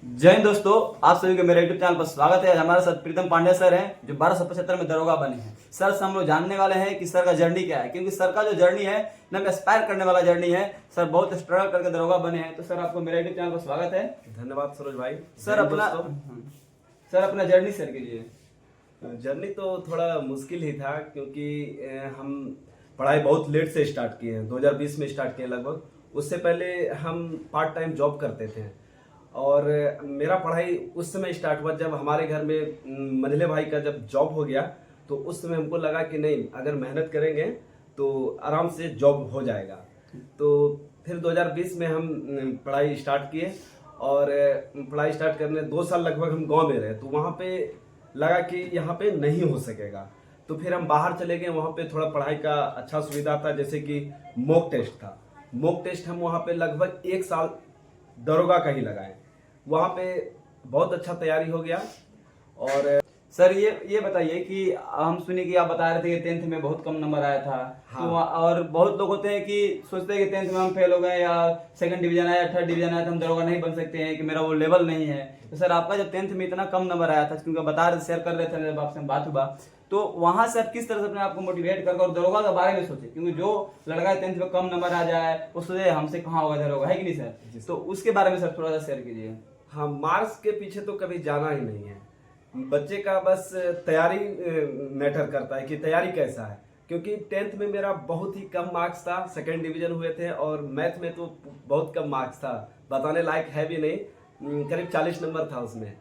जय हिंद दोस्तों, आप सभी को मेरे यूट्यूब चैनल पर स्वागत है। आज हमारे साथ प्रीतम पांडे सर हैं जो 1275 में दरोगा बने हैं। सर से हम लोग जानने वाले हैं कि सर का जर्नी क्या है, क्योंकि सर का जो जर्नी है ना एस्पायर करने वाला जर्नी है। सर बहुत स्ट्रगल करके दरोगा बने हैं। तो सर आपको मेरे यूट्यूब चैनल पर स्वागत है। धन्यवाद सरोज भाई। सर अपना जर्नी शेयर कीजिए। जर्नी तो थोड़ा मुश्किल ही था क्योंकि हम पढ़ाई बहुत लेट से स्टार्ट किए हैं। 2020 में स्टार्ट किए लगभग। उससे पहले हम पार्ट टाइम जॉब करते थे और मेरा पढ़ाई उस समय स्टार्ट हुआ जब हमारे घर में मंझले भाई का जब जॉब हो गया। तो उस समय हमको लगा कि नहीं, अगर मेहनत करेंगे तो आराम से जॉब हो जाएगा। तो फिर 2020 में हम पढ़ाई स्टार्ट किए और पढ़ाई स्टार्ट करने 2 साल लगभग हम गांव में रहे। तो वहाँ पे लगा कि यहाँ पे नहीं हो सकेगा, तो फिर हम बाहर चले गए। वहाँ पे थोड़ा पढ़ाई का अच्छा सुविधा था, जैसे कि मॉक टेस्ट था। मॉक टेस्ट हम वहाँ पे लगभग 1 साल दरोगा का ही लगाए। वहाँ पे बहुत अच्छा तैयारी हो गया। और सर ये बताइए कि हम सुने कि आप बता रहे थे कि 10th में बहुत कम नंबर आया था। हाँ। तो और बहुत लोग होते हैं कि सोचते हैं कि 10th में हम फेल हो गए या सेकंड डिवीजन आया, थर्ड डिवीजन आया तो हम दरोगा नहीं बन सकते हैं, कि मेरा वो लेवल नहीं है। तो सर आपका जब 10th में इतना कम नंबर आया था, क्योंकि बता रहे शेयर कर रहे थे जब आपसे बात हुआ, तो वहां से आप किस तरह से अपने आप को मोटिवेट करके और दरोगा के बारे में सोचे, क्योंकि जो लड़का 10th में कम नंबर आ जाए वो सोचे हमसे कहाँ होगा दरोगा, है कि नहीं सर? तो उसके बारे में सर थोड़ा सा शेयर कीजिए। हाँ, मार्क्स के पीछे तो कभी जाना ही नहीं है। बच्चे का बस तैयारी मैटर करता है कि तैयारी कैसा है। क्योंकि 10th में मेरा बहुत ही कम मार्क्स था, सेकंड डिवीजन हुए थे और मैथ में तो बहुत कम मार्क्स था, बताने लायक है भी नहीं। करीब 40 नंबर था उसमें।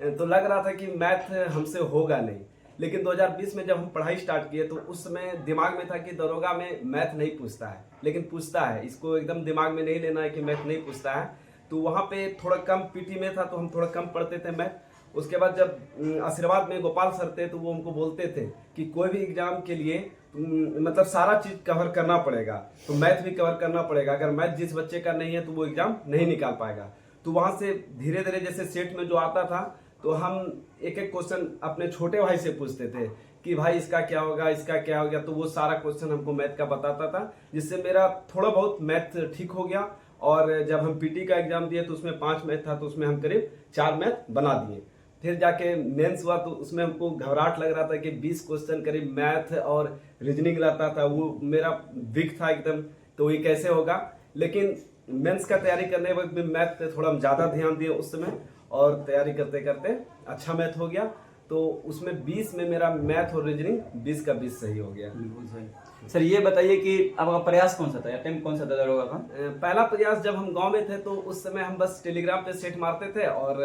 तो लग रहा था कि मैथ हमसे होगा नहीं। लेकिन 2020 में जब हम पढ़ाई स्टार्ट किए तो उस समय दिमाग में था कि दरोगा में मैथ नहीं पूछता है, लेकिन पूछता है। इसको एकदम दिमाग में नहीं लेना है कि मैथ नहीं पूछता है। तो वहाँ पे थोड़ा कम पीटी में था, तो हम थोड़ा कम पढ़ते थे मैथ। उसके बाद जब आशीर्वाद में गोपाल सर थे तो वो हमको बोलते थे कि कोई भी एग्जाम के लिए मतलब सारा चीज कवर करना पड़ेगा, तो मैथ भी कवर करना पड़ेगा। अगर मैथ जिस बच्चे का नहीं है तो वो एग्जाम नहीं निकाल पाएगा। तो वहाँ से धीरे धीरे जैसे सेट में जो आता था तो हम एक एक क्वेश्चन अपने छोटे भाई से पूछते थे कि भाई इसका क्या होगा, इसका क्या हो गया। तो वो सारा क्वेश्चन हमको मैथ का बताता था, जिससे मेरा थोड़ा बहुत मैथ ठीक हो गया। और जब हम पीटी का एग्जाम दिए तो उसमें 5 मैथ था, तो उसमें हम करीब 4 मैथ बना दिए। फिर जाके मेंस हुआ तो उसमें हमको घबराहट लग रहा था कि 20 क्वेश्चन करीब मैथ और रीजनिंग रहता था, वो मेरा वीक था एकदम, तो ये कैसे होगा। लेकिन मेंस का तैयारी करने वक्त भी मैथ पे थोड़ा हम ज़्यादा ध्यान दिए उस समय, और तैयारी करते करते अच्छा मैथ हो गया। तो उसमें 20 में मेरा मैथ और रीजनिंग 20 का 20 सही हो गया। बिल्कुल सही। सर ये बताइए कि आपका प्रयास कौन सा था, अटेम्प्ट कौन सा था दरोगा का? पहला प्रयास जब हम गांव में थे तो उस समय हम बस टेलीग्राम पे सेट मारते थे और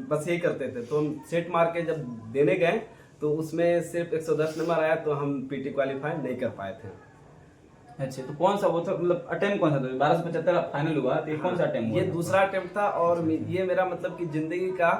बस यही करते थे। तो हम सेट मार के जब देने गए तो उसमें सिर्फ 110 नंबर आया, तो हम पीटी क्वालिफाई नहीं कर पाए थे। अच्छा, तो कौन सा वो था, मतलब अटेम्प्ट कौन सा था? 1275 फाइनल हुआ तो ये कौन सा अटेम्प्ट हुआ ये था? दूसरा अटेम्प्ट था। और ये मेरा मतलब कि जिंदगी का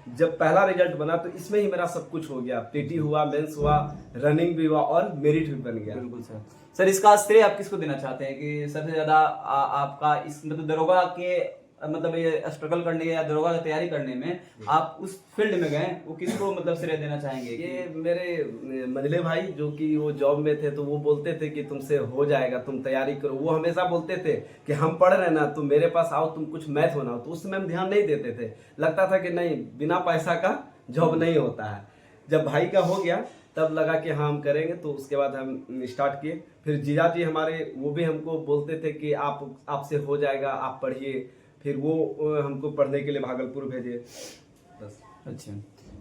जब पहला रिजल्ट बना तो इसमें ही मेरा सब कुछ हो गया। पीटी हुआ, मेंस हुआ, रनिंग भी हुआ और मेरिट भी बन गया। बिल्कुल सर। सर इसका श्रेय आप किसको देना चाहते हैं कि सबसे ज्यादा आपका इस मतलब दरोगा के मतलब ये स्ट्रगल करने या दरोगा की तैयारी करने में आप उस फील्ड में गए, वो किसको मतलब श्रेय देना चाहेंगे? ये मेरे मंझले भाई जो कि वो जॉब में थे, तो वो बोलते थे कि तुमसे हो जाएगा, तुम तैयारी करो। वो हमेशा बोलते थे कि हम पढ़ रहे ना, तुम मेरे पास आओ, तुम कुछ मैथ बनाओ। तो उस समय हम ध्यान नहीं देते थे, लगता था कि नहीं, बिना पैसा का जॉब नहीं होता है। जब भाई का हो गया तब लगा कि हाँ हम करेंगे। तो उसके बाद हम स्टार्ट किए। फिर जीजा जी हमारे वो भी हमको बोलते थे कि आपसे हो जाएगा, आप पढ़िए। फिर वो हमको पढ़ने के लिए भागलपुर भेजे। बस। अच्छा,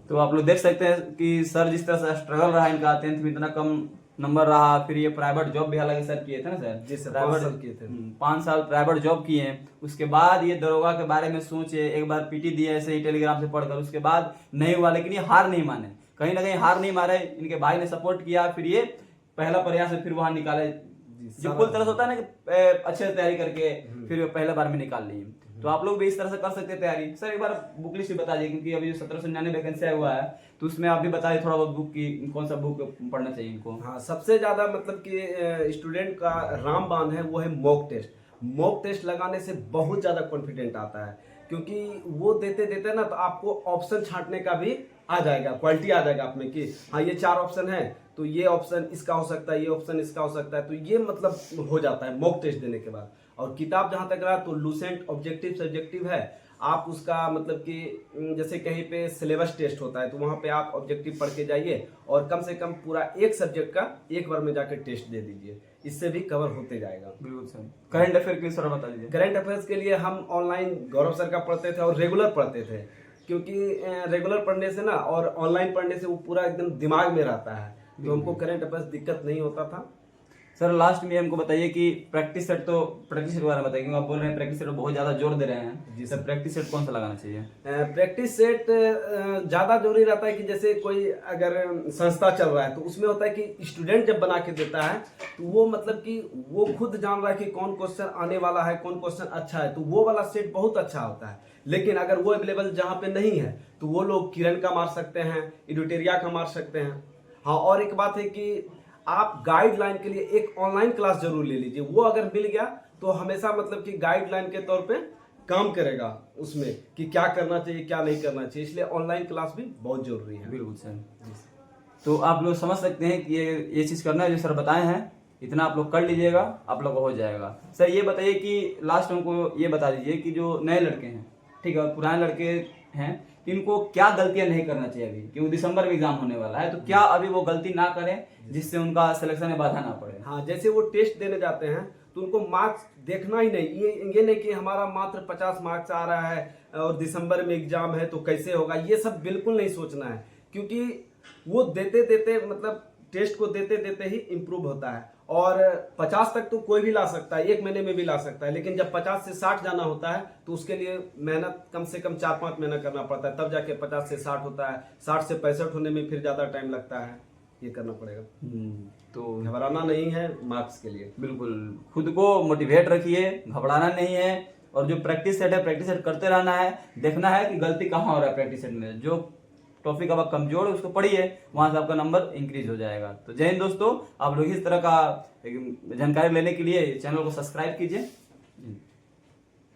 तो आप लोग देख सकते हैं कि सर जिस तरह से स्ट्रगल रहा इनका, 10th में इतना कम नंबर रहा। फिर ये प्राइवेट जॉब भी हालांकि सर किए थे ना सर? जी सर, प्राइवेट 5 साल किए थे। 5 साल प्राइवेट जॉब किए हैं। उसके बाद ये दरोगा के बारे में सोचे, एक बार पीटी दिए ऐसे ही टेलीग्राम से पढ़कर, उसके बाद नहीं हुआ। लेकिन ये हार नहीं माने, कहीं ना कहीं हार नहीं मारे। इनके भाई ने सपोर्ट किया, फिर ये पहला प्रयास है फिर वहां निकाले। जो कुल तरह से होता है ना कि अच्छे से तैयारी करके फिर पहले बार में निकाल ली। तो आप लोग भी इस तरह से कर सकते हैं तैयारी। सर एक बार बुक लिस्ट भी बता दीजिए, क्योंकि अभी 1799 वैकेंसी आया हुआ है, तो उसमें आप भी बताइए थोड़ा बहुत बुक की कौन सा बुक पढ़ना चाहिए इनको। हाँ, सबसे ज्यादा मतलब कि स्टूडेंट का रामबाण है वो है मॉक टेस्ट। मॉक टेस्ट लगाने से बहुत ज्यादा कॉन्फिडेंट आता है, क्योंकि वो देते देते ना तो आपको ऑप्शन छांटने का भी आ जाएगा, क्वालिटी आ जाएगा आप में कि हाँ ये 4 ऑप्शन है, तो ये ऑप्शन इसका हो सकता है, ये ऑप्शन इसका हो सकता है। तो ये मतलब हो जाता है मॉक टेस्ट देने के बाद। और किताब जहाँ तक रहा तो लूसेंट ऑब्जेक्टिव सब्जेक्टिव है, आप उसका मतलब कि जैसे कहीं पे सिलेबस टेस्ट होता है तो वहाँ पे आप ऑब्जेक्टिव पढ़ के जाइए और कम से कम पूरा एक सब्जेक्ट का एक बार में जाकर टेस्ट दे दीजिए, इससे भी कवर होते जाएगा। बिल्कुल सर। करंट अफेयर के सर बता दीजिए। करंट अफेयर्स के लिए हम ऑनलाइन गौरव सर का पढ़ते थे और रेगुलर पढ़ते थे, क्योंकि रेगुलर पढ़ने से ना और ऑनलाइन पढ़ने से वो पूरा एकदम दिमाग में रहता है, तो हमको करंट अफेयर्स दिक्कत नहीं होता था। सर लास्ट में हमको बताइए कि प्रैक्टिस सेट के बारे में बताइए, क्योंकि आप बोल रहे हैं प्रैक्टिस सेट बहुत ज्यादा जोर दे रहे हैं जी सर, प्रैक्टिस सेट कौन सा लगाना चाहिए? प्रैक्टिस सेट ज़्यादा जरूरी रहता है कि जैसे कोई अगर संस्था चल रहा है तो उसमें होता है कि स्टूडेंट जब बना के देता है तो वो मतलब कि वो खुद जान रहा है कि कौन क्वेश्चन आने वाला है, कौन क्वेश्चन अच्छा है, तो वो वाला सेट बहुत अच्छा होता है। लेकिन अगर वो अवेलेबल जहाँ पे नहीं है तो वो लोग किरण का मार सकते हैं, एडिटोरिया का मार सकते हैं। हाँ, और एक बात है कि आप गाइडलाइन के लिए एक ऑनलाइन क्लास जरूर ले लीजिए, वो अगर मिल गया तो हमेशा मतलब कि गाइडलाइन के तौर पे काम करेगा उसमें कि क्या करना चाहिए क्या नहीं करना चाहिए, इसलिए ऑनलाइन क्लास भी बहुत जरूरी है। बिल्कुल सर। तो आप लोग समझ सकते हैं कि ये चीज़ करना है जो सर बताए हैं, इतना आप लोग कर लीजिएगा, आप लोग को हो जाएगा। सर ये बताइए कि लास्ट हमको ये बता दीजिए कि जो नए लड़के हैं, ठीक है, और पुराने लड़के हैं, इनको क्या गलतियां नहीं करना चाहिए अभी, क्योंकि दिसंबर में एग्जाम होने वाला है, तो क्या अभी वो गलती ना करें जिससे उनका सिलेक्शन में बाधा ना पड़े? हाँ, जैसे वो टेस्ट देने जाते हैं तो उनको मार्क्स देखना ही नहीं, ये नहीं कि हमारा मात्र 50 मार्क्स आ रहा है और दिसंबर में एग्जाम है तो कैसे होगा, ये सब बिल्कुल नहीं सोचना है, क्योंकि वो देते देते मतलब टेस्ट को देते देते ही इम्प्रूव होता है। और 50 तक तो कोई भी ला सकता है, एक महीने में भी ला सकता है, लेकिन जब 50 से 60 जाना होता है तो उसके लिए मेहनत कम से कम 4-5 महीना करना पड़ता है, तब जाके 50 से 60 होता है। 60 से 65 होने में फिर ज़्यादा टाइम लगता है, ये करना पड़ेगा। तो घबराना नहीं है मार्क्स के लिए। बिल्कुल खुद को मोटिवेट रखिए, घबराना नहीं है, और जो प्रैक्टिस सेट है प्रैक्टिस सेट करते रहना है, देखना है कि गलती कहाँ हो रहा है प्रैक्टिस सेट में, जो टॉपिक अब कमजोर है उसको पढ़िए, वहां से आपका नंबर इंक्रीज हो जाएगा। तो जय हिंद दोस्तों, आप लोग इस तरह का जानकारी लेने के लिए चैनल को सब्सक्राइब कीजिए।